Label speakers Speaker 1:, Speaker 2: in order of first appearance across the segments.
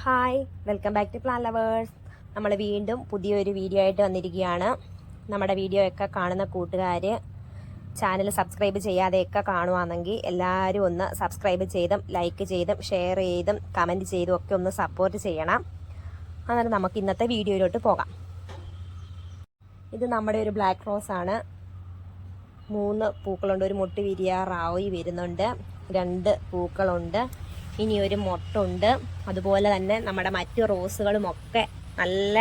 Speaker 1: Hi, welcome back to plant lovers. നമ്മൾ വീണ്ടും പുതിയൊരു വീഡിയോ ആയിട്ട് വന്നിരിക്കുകയാണ്. നമ്മുടെ വീഡിയോ ഒക്കെ കാണുന്ന കൂട്ടുകാർ ചാനൽ സബ്സ്ക്രൈബ് ചെയ്യാതെയൊക്കെ കാണുവാണെങ്കിൽ എല്ലാവരും ഒന്ന് സബ്സ്ക്രൈബ് ചെയ്തും ലൈക്ക് ചെയ്തും ഷെയർ ചെയ്തും കമൻറ്റ് ചെയ്തും ഒക്കെ ഒന്ന് സപ്പോർട്ട് ചെയ്യണം. അന്നേരം നമുക്ക് ഇന്നത്തെ വീഡിയോയിലോട്ട് പോകാം. ഇത് നമ്മുടെ ഒരു ബ്ലാക്ക് റോസ് ആണ്. 3 പൂക്കളുണ്ട്. ഒരു മൊട്ട് വിരിയാറായി വരുന്നുണ്ട്. 2 പൂക്കളുണ്ട്. ഇനി ഒരു മൊട്ടുണ്ട്. അതുപോലെ തന്നെ നമ്മുടെ മറ്റു റോസുകളുമൊക്കെ നല്ല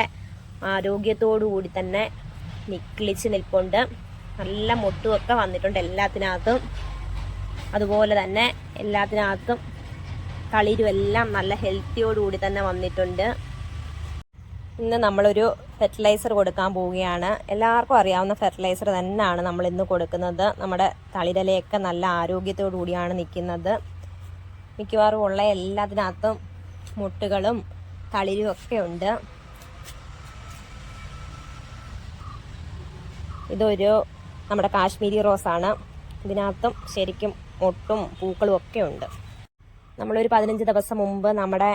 Speaker 1: ആരോഗ്യത്തോടു കൂടി തന്നെ കിളിച്ച് നിൽപ്പുണ്ട്. നല്ല മൊട്ടുമൊക്കെ വന്നിട്ടുണ്ട് എല്ലാത്തിനകത്തും. അതുപോലെ തന്നെ എല്ലാത്തിനകത്തും തളിരും എല്ലാം നല്ല ഹെൽത്തിയോടുകൂടി തന്നെ വന്നിട്ടുണ്ട്. ഇന്ന് നമ്മളൊരു ഫെർട്ടിലൈസർ കൊടുക്കാൻ പോവുകയാണ്. എല്ലാവർക്കും അറിയാവുന്ന ഫെർട്ടിലൈസർ തന്നെയാണ് നമ്മൾ ഇന്ന് കൊടുക്കുന്നത്. നമ്മുടെ തളിരലയൊക്കെ നല്ല ആരോഗ്യത്തോടു കൂടിയാണ് നിൽക്കുന്നത്. മിക്കവാറും ഉള്ള എല്ലാത്തിനകത്തും മുട്ടുകളും തളിരും ഒക്കെ ഉണ്ട്. ഇതൊരു നമ്മുടെ കാശ്മീരി റോസാണ്. ഇതിനകത്തും ശരിക്കും മുട്ടും പൂക്കളും ഒക്കെ ഉണ്ട്. നമ്മളൊരു 15 ദിവസം മുമ്പ് നമ്മുടെ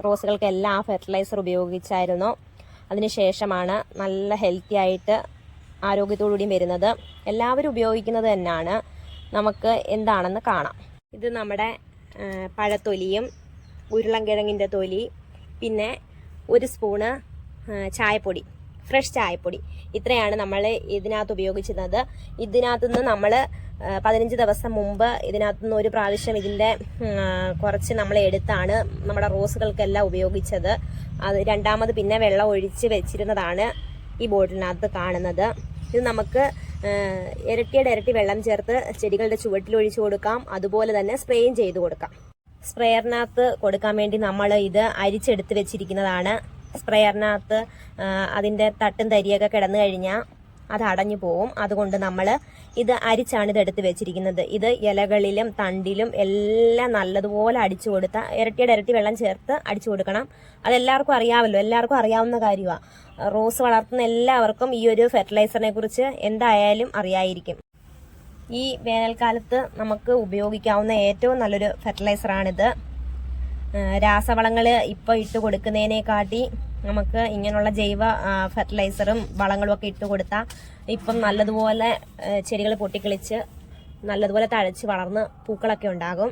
Speaker 1: റോസുകൾക്കെല്ലാം ഫെർട്ടിലൈസർ ഉപയോഗിച്ചായിരുന്നു. അതിനുശേഷമാണ് നല്ല ഹെൽത്തി ആയിട്ട് ആരോഗ്യത്തോടുകൂടിയും വരുന്നത്. എല്ലാവരും ഉപയോഗിക്കുന്നത് തന്നെയാണ്. നമുക്ക് എന്താണെന്ന് കാണാം. ഇത് നമ്മുടെ പഴത്തൊലിയും ഉരുളൻകിഴങ്ങിൻ്റെ തൊലി, പിന്നെ 1 സ്പൂണ് ചായപ്പൊടി, ഫ്രഷ് ചായപ്പൊടി, ഇത്രയാണ് നമ്മൾ ഇതിനകത്ത് ഉപയോഗിച്ചിരുന്നത്. ഇതിനകത്തുനിന്ന് നമ്മൾ 15 ദിവസം മുമ്പ് ഇതിനകത്തുനിന്ന് ഒരു പ്രാവശ്യം ഇതിൻ്റെ കുറച്ച് നമ്മൾ എടുത്താണ് നമ്മുടെ റോസുകൾക്കെല്ലാം ഉപയോഗിച്ചത്. അത് രണ്ടാമത് പിന്നെ വെള്ളം ഒഴിച്ച് വെച്ചിരുന്നതാണ് ഈ ബോട്ടിലിനകത്ത് കാണുന്നത്. ഇത് നമുക്ക് ഇരട്ടി വെള്ളം ചേർത്ത് ചെടികളുടെ ചുവട്ടിൽ ഒഴിച്ചു കൊടുക്കാം. അതുപോലെ തന്നെ സ്പ്രേയും ചെയ്ത് കൊടുക്കാം. സ്പ്രേയറിനകത്ത് കൊടുക്കാൻ വേണ്ടി നമ്മൾ ഇത് അരിച്ചെടുത്ത് വെച്ചിരിക്കുന്നതാണ്. സ്പ്രേയറിനകത്ത് അതിൻ്റെ തട്ടും തരിയൊക്കെ കിടന്നു കഴിഞ്ഞാൽ അത് അടഞ്ഞു പോവും. അതുകൊണ്ട് നമ്മൾ ഇത് അരിച്ചാണ് ഇത് എടുത്ത് വെച്ചിരിക്കുന്നത്. ഇത് ഇലകളിലും തണ്ടിലും എല്ലാം നല്ലതുപോലെ അടിച്ചു കൊടുത്താൽ ഇരട്ടി വെള്ളം ചേർത്ത് അടിച്ചു കൊടുക്കണം. അതെല്ലാവർക്കും അറിയാമല്ലോ, എല്ലാവർക്കും അറിയാവുന്ന കാര്യമാണ്. റോസ് വളർത്തുന്ന എല്ലാവർക്കും ഈ ഒരു ഫെർട്ടിലൈസറിനെ കുറിച്ച് എന്തായാലും അറിയായിരിക്കും. ഈ വേനൽക്കാലത്ത് നമുക്ക് ഉപയോഗിക്കാവുന്ന ഏറ്റവും നല്ലൊരു ഫെർട്ടിലൈസറാണിത്. രാസവളങ്ങൾ ഇപ്പോൾ ഇട്ട് കൊടുക്കുന്നതിനെക്കാട്ടി നമുക്ക് ഇങ്ങനെയുള്ള ജൈവ ഫെർട്ടിലൈസറും വളങ്ങളും ഒക്കെ ഇട്ട് കൊടുത്താൽ ഇപ്പം നല്ലതുപോലെ ചെടികൾ പൊട്ടിക്കിളിച്ച് നല്ലതുപോലെ തഴച്ച് വളർന്ന് പൂക്കളൊക്കെ ഉണ്ടാകും.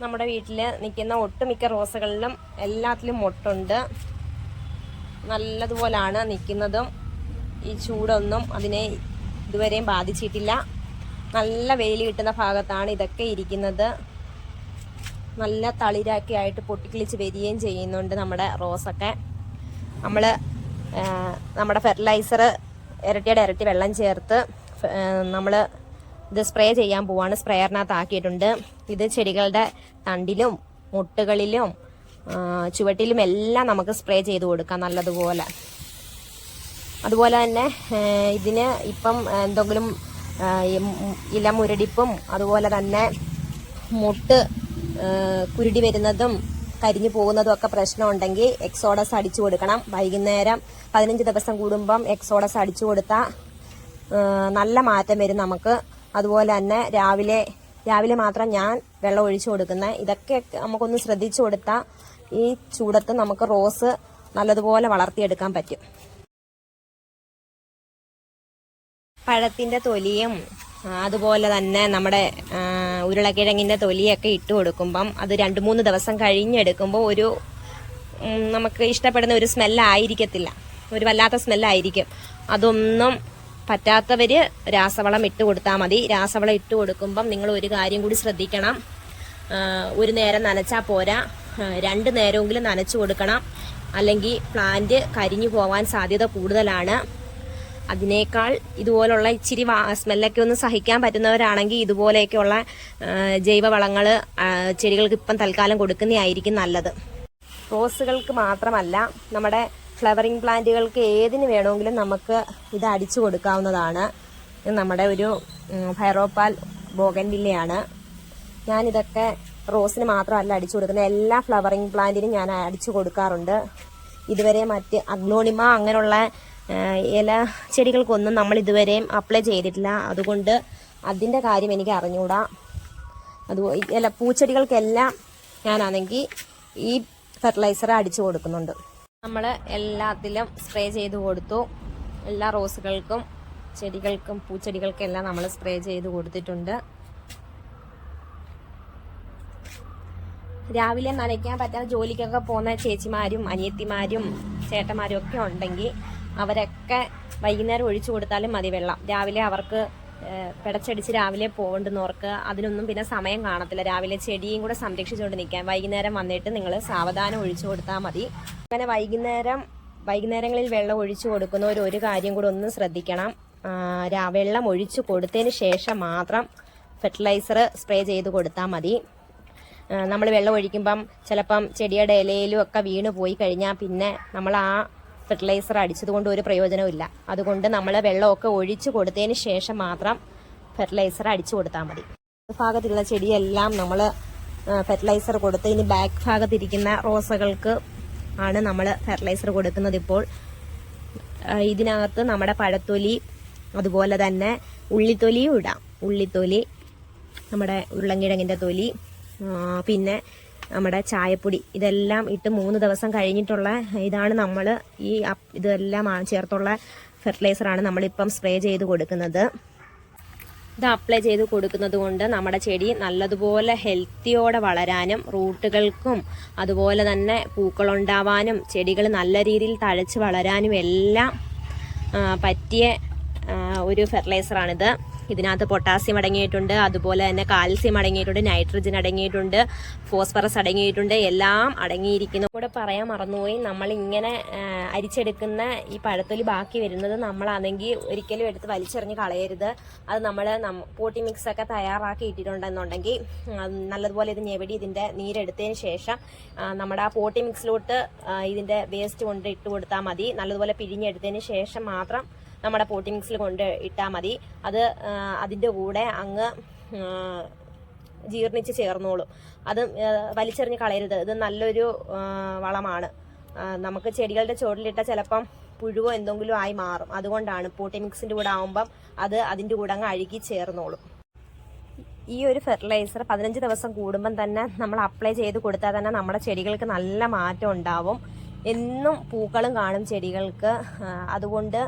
Speaker 1: നമ്മുടെ വീട്ടിൽ നിൽക്കുന്ന ഒട്ടുമിക്ക റോസുകളിലും എല്ലാത്തിലും മൊട്ടുണ്ട്. നല്ലതുപോലാണ് നിൽക്കുന്നതും. ഈ ചൂടൊന്നും അതിനെ ഇതുവരെയും ബാധിച്ചിട്ടില്ല. നല്ല വെയിൽ കിട്ടുന്ന ഭാഗത്താണ് ഇതൊക്കെ ഇരിക്കുന്നത്. നല്ല തളിരൊക്കെ ആയിട്ട് പൊട്ടിക്കിളിച്ച് വരികയും ചെയ്യുന്നുണ്ട് നമ്മുടെ റോസൊക്കെ. നമ്മൾ നമ്മുടെ ഫെർട്ടിലൈസർ ഇരട്ടി വെള്ളം ചേർത്ത് നമ്മൾ ഇത് സ്പ്രേ ചെയ്യാൻ പോവാണ്. സ്പ്രേയറിനകത്ത് ആക്കിയിട്ടുണ്ട്. ഇത് ചെടികളുടെ തണ്ടിലും മുട്ടുകളിലും ചുവട്ടിലും എല്ലാം നമുക്ക് സ്പ്രേ ചെയ്ത് കൊടുക്കാം നല്ലതുപോലെ. അതുപോലെ തന്നെ ഇതിന് ഇപ്പം എന്തെങ്കിലും ഇല മുരടിപ്പും അതുപോലെ തന്നെ മുട്ട് കുരുടി വരുന്നതും കരിഞ്ഞു പോകുന്നതും ഒക്കെ പ്രശ്നമുണ്ടെങ്കിൽ എക്സോഡസ് അടിച്ചു കൊടുക്കണം. വൈകുന്നേരം 15 ദിവസം കൂടുമ്പം എക്സോഡസ് അടിച്ചു കൊടുത്താൽ നല്ല മാറ്റം വരും നമുക്ക്. അതുപോലെ തന്നെ രാവിലെ മാത്രം ഞാൻ വെള്ളം ഒഴിച്ചു കൊടുക്കുന്നത്. ഇതൊക്കെ നമുക്കൊന്ന് ശ്രദ്ധിച്ചു കൊടുത്താൽ ഈ ചൂടത്ത് നമുക്ക് റോസ് നല്ലതുപോലെ വളർത്തിയെടുക്കാൻ പറ്റും. പഴത്തിൻ്റെ തൊലിയും അതുപോലെ തന്നെ നമ്മുടെ ഉരുളക്കിഴങ്ങിൻ്റെ തൊലിയൊക്കെ ഇട്ട് കൊടുക്കുമ്പം അത് 2-3 ദിവസം കഴിഞ്ഞെടുക്കുമ്പോൾ ഒരു നമുക്ക് ഇഷ്ടപ്പെടുന്ന ഒരു സ്മെല്ലായിരിക്കത്തില്ല. ഒരു വല്ലാത്ത സ്മെല്ലായിരിക്കും. അതൊന്നും പറ്റാത്തവർ രാസവളം ഇട്ട് കൊടുത്താൽ മതി. രാസവളം ഇട്ട് കൊടുക്കുമ്പം നിങ്ങൾ ഒരു കാര്യം കൂടി ശ്രദ്ധിക്കണം. ഒരു നേരം നനച്ചാൽ പോരാ, 2 നേരമെങ്കിലും നനച്ചു കൊടുക്കണം. അല്ലെങ്കിൽ പ്ലാന്റ് കരിഞ്ഞു പോവാൻ സാധ്യത കൂടുതലാണ്. അതിനേക്കാൾ ഇതുപോലുള്ള ഇച്ചിരി സ്മെല്ലൊക്കെ ഒന്ന് സഹിക്കാൻ പറ്റുന്നവരാണെങ്കിൽ ഇതുപോലെയൊക്കെയുള്ള ജൈവവളങ്ങൾ ചെടികൾക്ക് ഇപ്പം തൽക്കാലം കൊടുക്കുന്നതായിരിക്കും നല്ലത്. റോസുകൾക്ക് മാത്രമല്ല, നമ്മുടെ ഫ്ലവറിങ് പ്ലാന്റുകൾക്ക് ഏതിന് വേണമെങ്കിലും നമുക്ക് ഇത് അടിച്ചു കൊടുക്കാവുന്നതാണ്. നമ്മുടെ ഒരു ഫൈറോപ്പാൽ ബോഗൻവില്ലയാണ്. ഞാനിതൊക്കെ റോസിന് മാത്രമല്ല അടിച്ചു കൊടുക്കുന്നത്, എല്ലാ ഫ്ലവറിങ് പ്ലാന്റിനും ഞാൻ അടിച്ചു കൊടുക്കാറുണ്ട്. ഇതുവരെ മറ്റ് അഗ്ലോണിമ അങ്ങനെയുള്ള ഇല ചെടികൾക്കൊന്നും നമ്മൾ ഇതുവരെയും അപ്ലൈ ചെയ്തിട്ടില്ല. അതുകൊണ്ട് അതിൻ്റെ കാര്യം എനിക്ക് അറിഞ്ഞുകൂടാ. അതുപോലെ പൂച്ചെടികൾക്കെല്ലാം ഞാനാണെങ്കിൽ ഈ ഫെർട്ടിലൈസർ അടിച്ചു കൊടുക്കുന്നുണ്ട്. നമ്മൾ എല്ലാത്തിലും സ്പ്രേ ചെയ്ത് കൊടുത്തു. എല്ലാ റോസുകൾക്കും ചെടികൾക്കും പൂച്ചെടികൾക്കും എല്ലാം നമ്മൾ സ്പ്രേ ചെയ്ത് കൊടുത്തിട്ടുണ്ട്. രാവിലെ നനയ്ക്കാൻ പറ്റാതെ ജോലിക്കൊക്കെ പോകുന്ന ചേച്ചിമാരും അനിയത്തിമാരും ചേട്ടന്മാരും ഒക്കെ ഉണ്ടെങ്കിൽ അവരൊക്കെ വൈകുന്നേരം ഒഴിച്ചു കൊടുത്താലും മതി വെള്ളം. രാവിലെ അവർക്ക് പിടച്ചടിച്ച് രാവിലെ പോകേണ്ടുന്നവർക്ക് അതിനൊന്നും പിന്നെ സമയം കാണത്തില്ല. രാവിലെ ചെടിയും കൂടെ സംരക്ഷിച്ചുകൊണ്ട് നിൽക്കാൻ വൈകുന്നേരം വന്നിട്ട് നിങ്ങൾ സാവധാനം ഒഴിച്ചു കൊടുത്താൽ മതി. അങ്ങനെ വൈകുന്നേരങ്ങളിൽ വെള്ളം ഒഴിച്ചു കൊടുക്കുന്നവർ ഒരു കാര്യം കൂടെ ഒന്ന് ശ്രദ്ധിക്കണം. വെള്ളം ഒഴിച്ചു കൊടുത്തതിന് ശേഷം മാത്രം ഫെർട്ടിലൈസർ സ്പ്രേ ചെയ്ത് കൊടുത്താൽ മതി. നമ്മൾ വെള്ളം ഒഴിക്കുമ്പം ചിലപ്പം ചെടിയുടെ ഇലയിലും ഒക്കെ വീണ് പോയി കഴിഞ്ഞാൽ പിന്നെ നമ്മൾ ആ ഫെർട്ടിലൈസർ അടിച്ചതുകൊണ്ട് ഒരു പ്രയോജനമില്ല. അതുകൊണ്ട് നമ്മൾ വെള്ളമൊക്കെ ഒഴിച്ചു കൊടുത്തതിന് ശേഷം മാത്രം ഫെർട്ടിലൈസർ അടിച്ചു കൊടുത്താൽ മതി. ഭാഗത്തുള്ള ചെടിയെല്ലാം നമ്മൾ ഫെർട്ടിലൈസർ കൊടുത്ത് ഇനി ബാക്ക് ഭാഗത്തിരിക്കുന്ന റോസകൾക്ക് ആണ് നമ്മൾ ഫെർട്ടിലൈസർ കൊടുക്കുന്നത്. ഇപ്പോൾ ഇതിനകത്ത് നമ്മുടെ പഴത്തൊലി അതുപോലെ തന്നെ ഉള്ളിത്തൊലിയും ഇടാം. ഉള്ളിത്തൊലി, നമ്മുടെ ഉരുളൻകിഴങ്ങിൻ്റെ തൊലി, പിന്നെ നമ്മുടെ ചായപ്പൊടി, ഇതെല്ലാം ഇട്ട് 3 ദിവസം കഴിഞ്ഞിട്ടുള്ള ഇതാണ് നമ്മൾ ഇതെല്ലാം ചേർത്തുള്ള ഫെർട്ടിലൈസറാണ് നമ്മളിപ്പം സ്പ്രേ ചെയ്ത് കൊടുക്കുന്നത്. ഇത് അപ്ലൈ ചെയ്ത് കൊടുക്കുന്നത് കൊണ്ട് നമ്മുടെ ചെടി നല്ലതുപോലെ ഹെൽത്തിയോടെ വളരാനും റൂട്ടുകൾക്കും അതുപോലെ തന്നെ പൂക്കളുണ്ടാവാനും ചെടികൾ നല്ല രീതിയിൽ തഴച്ച് വളരാനും എല്ലാം പറ്റിയ ഒരു ഫെർട്ടിലൈസറാണിത്. ഇതിനകത്ത് പൊട്ടാസ്യം അടങ്ങിയിട്ടുണ്ട്, അതുപോലെ തന്നെ കാൽസ്യം അടങ്ങിയിട്ടുണ്ട്, നൈട്രജൻ അടങ്ങിയിട്ടുണ്ട്, ഫോസ്ഫറസ് അടങ്ങിയിട്ടുണ്ട്, എല്ലാം അടങ്ങിയിരിക്കുന്നു. കൂടെ പറയാൻ മറന്നുപോയി, നമ്മൾ ഇങ്ങനെ അരിച്ചെടുക്കുന്ന ഈ പഴത്തൊലി ബാക്കി വരുന്നത് നമ്മളാണെങ്കിൽ ഒരിക്കലും എടുത്ത് വലിച്ചെറിഞ്ഞ് കളയരുത്. അത് നമ്മൾ പോട്ടി മിക്സ് ഒക്കെ തയ്യാറാക്കി ഇട്ടിട്ടുണ്ടെന്നുണ്ടെങ്കിൽ നല്ലതുപോലെ ഇത് ഞെവടി ഇതിൻ്റെ നീരെടുത്തതിന് ശേഷം നമ്മുടെ ആ പോട്ടി മിക്സിലോട്ട് ഇതിൻ്റെ വേസ്റ്റ് കൊണ്ട് ഇട്ട് കൊടുത്താൽ മതി. നല്ലതുപോലെ പിഴിഞ്ഞെടുത്തതിന് ശേഷം മാത്രം നമ്മുടെ പോട്ടി മിക്സിൽ കൊണ്ട് ഇട്ടാൽ മതി. അത് അതിൻ്റെ കൂടെ അങ്ങ് ജീർണിച്ച് ചേർന്നോളും. അത് വലിച്ചെറിഞ്ഞ് കളയരുത്. ഇത് നല്ലൊരു വളമാണ്. നമുക്ക് ചെടികളുടെ ചുവട്ടിലിട്ടാൽ ചിലപ്പം പുഴുവോ എന്തെങ്കിലും ആയി മാറും. അതുകൊണ്ടാണ് പോട്ടി മിക്സിൻ്റെ കൂടെ ആകുമ്പം അത് അതിൻ്റെ കൂടെ അങ്ങ് അഴുകി ചേർന്നോളും. ഈ ഒരു ഫെർട്ടിലൈസർ 15 ദിവസം കൂടുമ്പം തന്നെ നമ്മൾ അപ്ലൈ ചെയ്ത് കൊടുത്താൽ തന്നെ നമ്മുടെ ചെടികൾക്ക് നല്ല മാറ്റം ഉണ്ടാവും. എന്നും പൂക്കളും കാണും ചെടികൾക്ക്. അതുകൊണ്ട്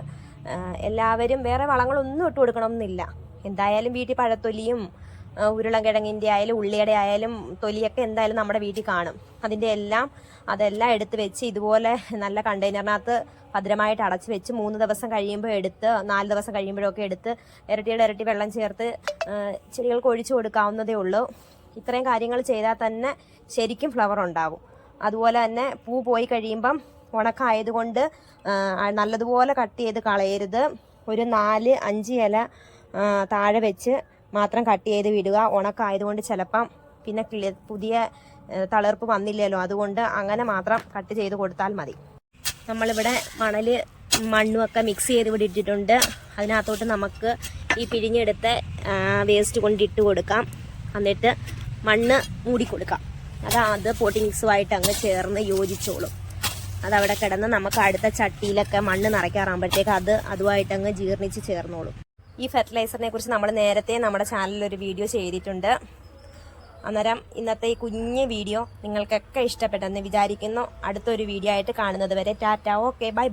Speaker 1: എല്ലാവരും വേറെ വളങ്ങളൊന്നും ഇട്ട് കൊടുക്കണമെന്നില്ല. എന്തായാലും വീട്ടിൽ പഴത്തൊലിയും ഉരുളൻകിഴങ്ങിൻ്റെ ആയാലും ഉള്ളിയുടെ ആയാലും തൊലിയൊക്കെ എന്തായാലും നമ്മുടെ വീട്ടിൽ കാണും. അതെല്ലാം എടുത്ത് വെച്ച് ഇതുപോലെ നല്ല കണ്ടെയ്നറിനകത്ത് ഭദ്രമായിട്ട് അടച്ച് വെച്ച് 3 ദിവസം കഴിയുമ്പോൾ എടുത്ത് 4 ദിവസം കഴിയുമ്പോഴൊക്കെ എടുത്ത് ഇരട്ടി വെള്ളം ചേർത്ത് ചെടികൾക്ക് ഒഴിച്ചു കൊടുക്കാവുന്നതേ ഉള്ളൂ. ഇത്രയും കാര്യങ്ങൾ ചെയ്താൽ തന്നെ ശരിക്കും ഫ്ലവർ ഉണ്ടാവും. അതുപോലെ തന്നെ പൂ പോയി കഴിയുമ്പം ഉണക്കായതുകൊണ്ട് നല്ലതുപോലെ കട്ട് ചെയ്ത് കളയരുത്. ഒരു 4-5 ഇല താഴെ വെച്ച് മാത്രം കട്ട് ചെയ്ത് വിടുക. ഉണക്കായതുകൊണ്ട് ചിലപ്പം പിന്നെ പുതിയ തളിർപ്പ് വന്നില്ലല്ലോ, അതുകൊണ്ട് അങ്ങനെ മാത്രം കട്ട് ചെയ്ത് കൊടുത്താൽ മതി. നമ്മളിവിടെ മണ്ണും ഒക്കെ മിക്സ് ചെയ്ത് ഇവിടെ ഇട്ടിട്ടുണ്ട്. അതിനകത്തോട്ട് നമുക്ക് ഈ പിഴിഞ്ഞെടുത്ത വേസ്റ്റ് കൊണ്ട് ഇട്ട് കൊടുക്കാം. എന്നിട്ട് മണ്ണ് മൂടിക്കൊടുക്കാം. അത് പോട്ടി മിക്സുമായിട്ട് അങ്ങ് ചേർന്ന് യോജിച്ചോളും. അതവിടെ കിടന്ന് നമുക്ക് അടുത്ത ചട്ടിയിലൊക്കെ മണ്ണ് നിറയ്ക്കാറാകുമ്പോഴത്തേക്ക് അതുമായിട്ട് അങ്ങ് ജീർണിച്ച് ചേർന്നോളും. ഈ ഫെർട്ടിലൈസറിനെ കുറിച്ച് നമ്മൾ നേരത്തെ നമ്മുടെ ചാനലിൽ ഒരു വീഡിയോ ചെയ്തിട്ടുണ്ട്. അന്നേരം ഇന്നത്തെ ഈ കുഞ്ഞ് വീഡിയോ നിങ്ങൾക്കൊക്കെ ഇഷ്ടപ്പെട്ടെന്ന് വിചാരിക്കുന്നു. അടുത്തൊരു വീഡിയോ ആയിട്ട് കാണുന്നത് വരെ ടാറ്റ, ഓക്കെ, ബൈ ബൈ.